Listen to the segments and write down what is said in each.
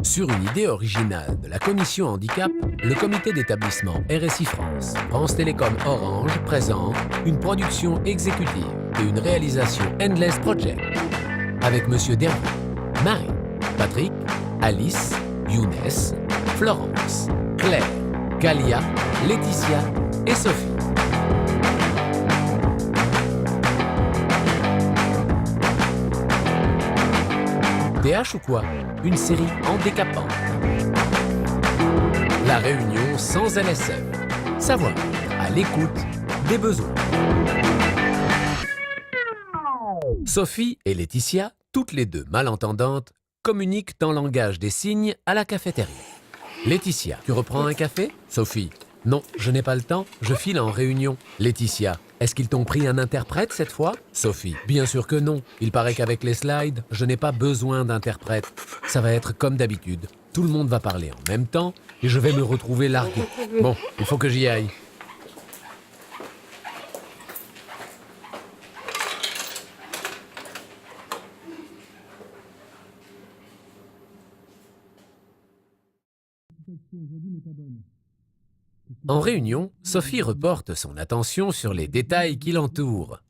Sur une idée originale de la commission handicap, le comité d'établissement RSI France, France Télécom Orange présente une production exécutive et une réalisation Endless Project avec Monsieur Dervaux, Marie, Patrick, Alice, Younes, Florence, Claire, Kalia, Laetitia et Sophie. TH ou quoi? Une série handicapante. La Réunion sans LSF. Savoir à l'écoute des besoins. Sophie et Laetitia, toutes les deux malentendantes, communiquent en langage des signes à la cafétéria. Laetitia, tu reprends un café? Sophie, non, je n'ai pas le temps, je file en réunion. Laetitia, est-ce qu'ils t'ont pris un interprète cette fois? Sophie, bien sûr que non. Il paraît qu'avec les slides, je n'ai pas besoin d'interprète. Ça va être comme d'habitude. Tout le monde va parler en même temps et je vais me retrouver largué. Bon, il faut que j'y aille. En réunion, Sophie reporte son attention sur les détails qui l'entourent.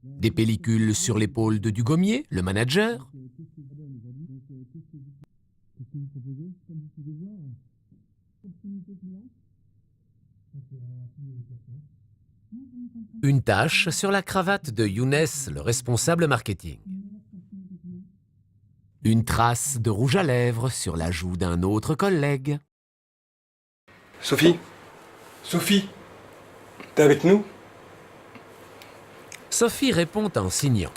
Des pellicules sur l'épaule de Dugommier, le manager. Une tache sur la cravate de Younes, le responsable marketing. Une trace de rouge à lèvres sur la joue d'un autre collègue. Sophie? Sophie? T'es avec nous? Sophie répond en signant.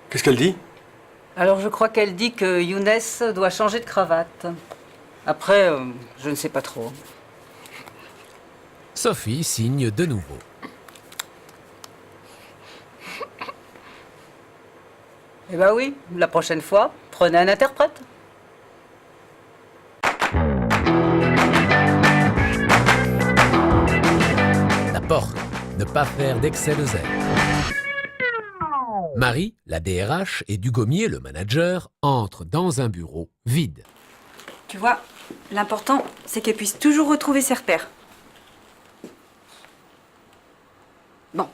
Qu'est-ce qu'elle dit? Alors je crois qu'elle dit que Younes doit changer de cravate. Après, je ne sais pas trop. Sophie signe de nouveau. Eh ben oui, la prochaine fois, prenez un interprète. La porte, ne pas faire d'excès de zèle. Marie, la DRH, et Dugommier, le manager, entrent dans un bureau vide. Tu vois, l'important, c'est qu'elle puisse toujours retrouver ses repères. Bon,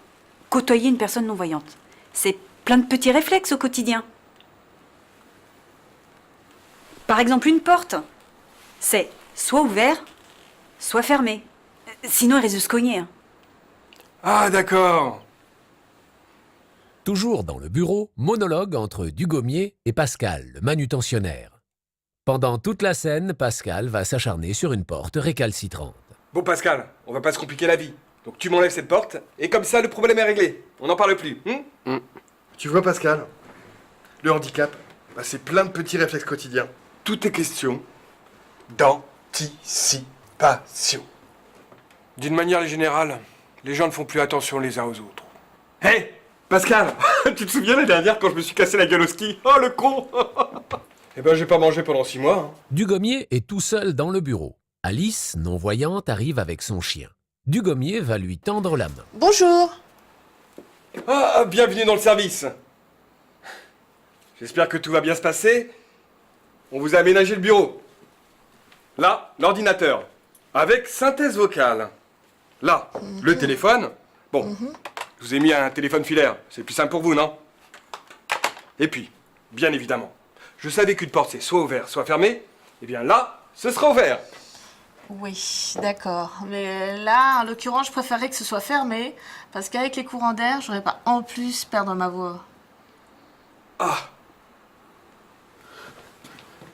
côtoyer une personne non-voyante, c'est plein de petits réflexes au quotidien. Par exemple, une porte, c'est soit ouvert, soit fermé. Sinon, elle risque de se cogner. Hein. Ah, d'accord. Toujours dans le bureau, monologue entre Dugommier et Pascal, le manutentionnaire. Pendant toute la scène, Pascal va s'acharner sur une porte récalcitrante. Bon, Pascal, on va pas se compliquer la vie. Donc tu m'enlèves cette porte, et comme ça, le problème est réglé. On n'en parle plus. Tu vois, Pascal, le handicap, c'est plein de petits réflexes quotidiens. Tout est question d'anticipation. D'une manière générale, les gens ne font plus attention les uns aux autres. Hé, Pascal, tu te souviens la dernière quand je me suis cassé la gueule au ski? Oh, le con. Eh ben, j'ai pas mangé pendant 6 mois. Hein. Dugommier est tout seul dans le bureau. Alice, non-voyante, arrive avec son chien. Dugommier va lui tendre la main. Bonjour. Ah, bienvenue dans le service. J'espère que tout va bien se passer. On vous a aménagé le bureau. Là, l'ordinateur, avec synthèse vocale. Là, le téléphone. Bon, je vous ai mis un téléphone filaire. C'est plus simple pour vous, non? Et puis, bien évidemment, je savais qu'une porte, c'est soit ouvert, soit fermé. Eh bien là, ce sera ouvert. Oui, d'accord. Mais là, en l'occurrence, je préférerais que ce soit fermé, parce qu'avec les courants d'air, j'aurais pas en plus perdre ma voix. Ah.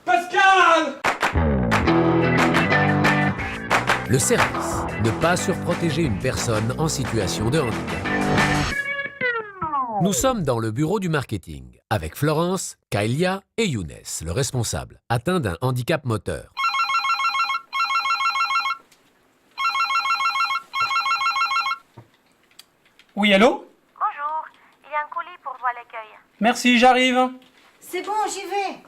Pascal! Le service, ne pas surprotéger une personne en situation de handicap. Nous sommes dans le bureau du marketing, avec Florence, Kaelia et Younes, le responsable, atteint d'un handicap moteur. Oui, allô? Bonjour, il y a un colis pour toi à l'accueil. Merci, j'arrive. C'est bon, j'y vais.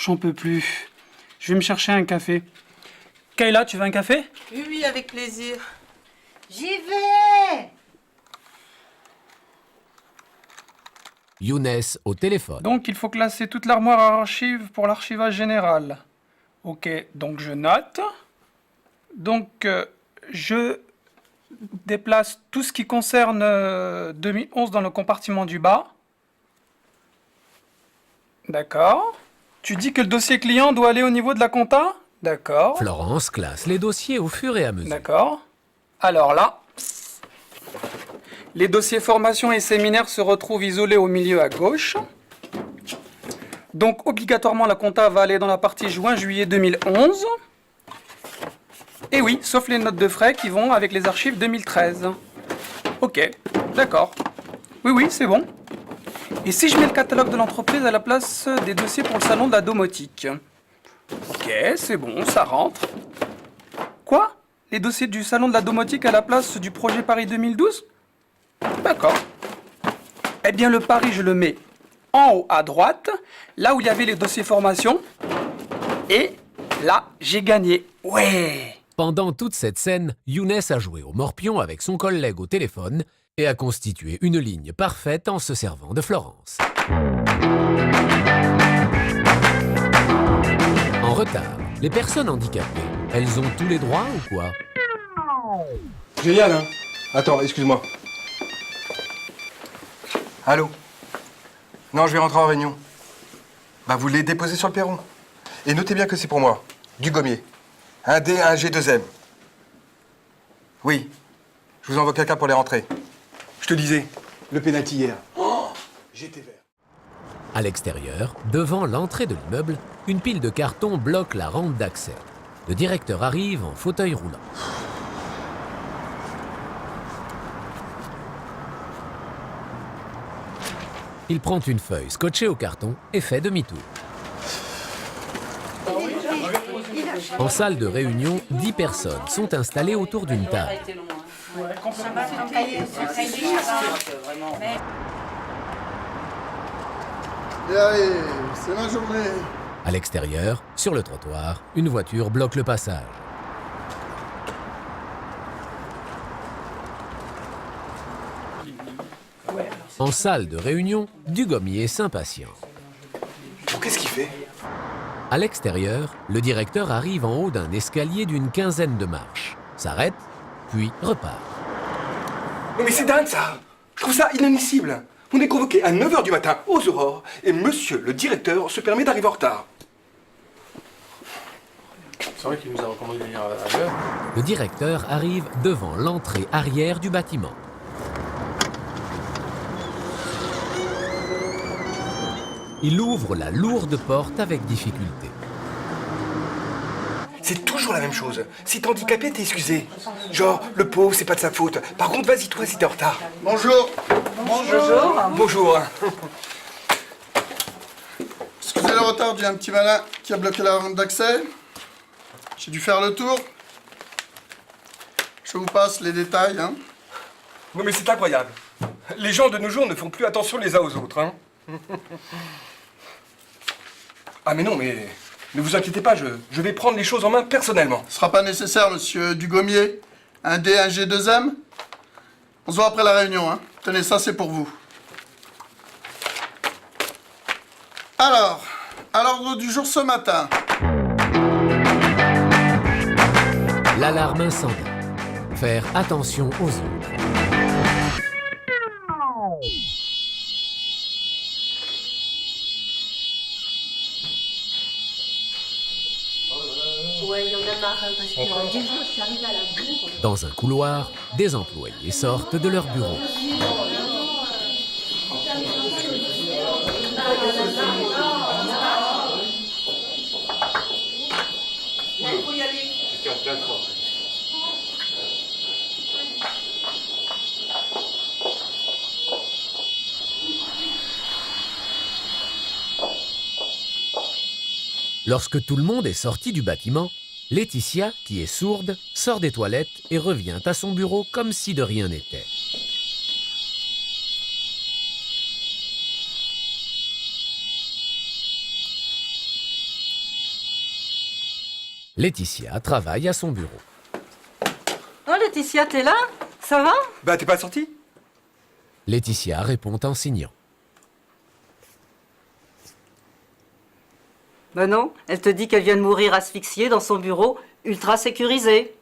J'en peux plus. Je vais me chercher un café. Kayla, tu veux un café? Oui, oui, avec plaisir. J'y vais. Younes au téléphone. Donc, il faut classer toute l'armoire à archives pour l'archivage général. Ok, donc je note. Donc, je déplace tout ce qui concerne 2011 dans le compartiment du bas. D'accord. Tu dis que le dossier client doit aller au niveau de la compta? D'accord. Florence classe les dossiers au fur et à mesure. D'accord. Alors là, les dossiers formation et séminaires se retrouvent isolés au milieu à gauche. Donc obligatoirement la compta va aller dans la partie juin-juillet 2011. Et oui, sauf les notes de frais qui vont avec les archives 2013. Ok, d'accord. Oui, oui, c'est bon. Et si je mets le catalogue de l'entreprise à la place des dossiers pour le salon de la domotique? Ok, c'est bon, ça rentre. Quoi? Les dossiers du salon de la domotique à la place du projet Paris 2012? D'accord. Eh bien, le Paris, je le mets en haut à droite, là où il y avait les dossiers formation. Et là, j'ai gagné. Ouais! Pendant toute cette scène, Younes a joué au morpion avec son collègue au téléphone et a constitué une ligne parfaite en se servant de Florence. En retard, les personnes handicapées, elles ont tous les droits ou quoi? Génial, hein? Attends, excuse-moi. Allô? Non, je vais rentrer en réunion. Bah, vous les déposez sur le perron. Et notez bien que c'est pour moi. Du gommier. Un D, un G, 2M. Oui. Je vous envoie quelqu'un pour les rentrer. Je te disais, le pénalty hier. Oh, j'étais vert. À l'extérieur, devant l'entrée de l'immeuble, une pile de cartons bloque la rampe d'accès. Le directeur arrive en fauteuil roulant. Il prend une feuille scotchée au carton et fait demi-tour. En salle de réunion, 10 personnes sont installées autour d'une table. Et allez, c'est ma journée. À l'extérieur, sur le trottoir, une voiture bloque le passage. En salle de réunion, Dugommier s'impatiente. Qu'est-ce qu'il fait? À l'extérieur, le directeur arrive en haut d'un escalier d'une quinzaine de marches, s'arrête, puis repart. Non mais c'est dingue ça! Je trouve ça inadmissible. On est convoqué à 9h du matin aux aurores et monsieur le directeur se permet d'arriver en retard. C'est vrai qu'il nous a recommandé de venir à l'heure. Le directeur arrive devant l'entrée arrière du bâtiment. Il ouvre la lourde porte avec difficulté. C'est toujours la même chose. Si t'es handicapé, t'es excusé. Genre, le pauvre, c'est pas de sa faute. Par contre, vas-y toi si t'es en retard. Bonjour. Bonjour. Excusez le retard, il y a un petit malin qui a bloqué la rampe d'accès. J'ai dû faire le tour. Je vous passe les détails, hein. Non mais c'est incroyable. Les gens de nos jours ne font plus attention les uns aux autres, hein. Ah mais non, mais ne vous inquiétez pas, je vais prendre les choses en main personnellement. Ce sera pas nécessaire, monsieur Dugommier. Un D, un G, 2M. On se voit après la réunion, hein. Tenez, ça c'est pour vous. Alors, à l'ordre du jour ce matin. L'alarme incendie. Faire attention aux autres. Dans un couloir, des employés sortent de leur bureau. Lorsque tout le monde est sorti du bâtiment, Laetitia, qui est sourde, sort des toilettes et revient à son bureau comme si de rien n'était. Laetitia travaille à son bureau. Oh Laetitia, t'es là? Ça va? Bah, t'es pas sorti? Laetitia répond en signant. Ben non, elle te dit qu'elle vient de mourir asphyxiée dans son bureau, ultra sécurisé.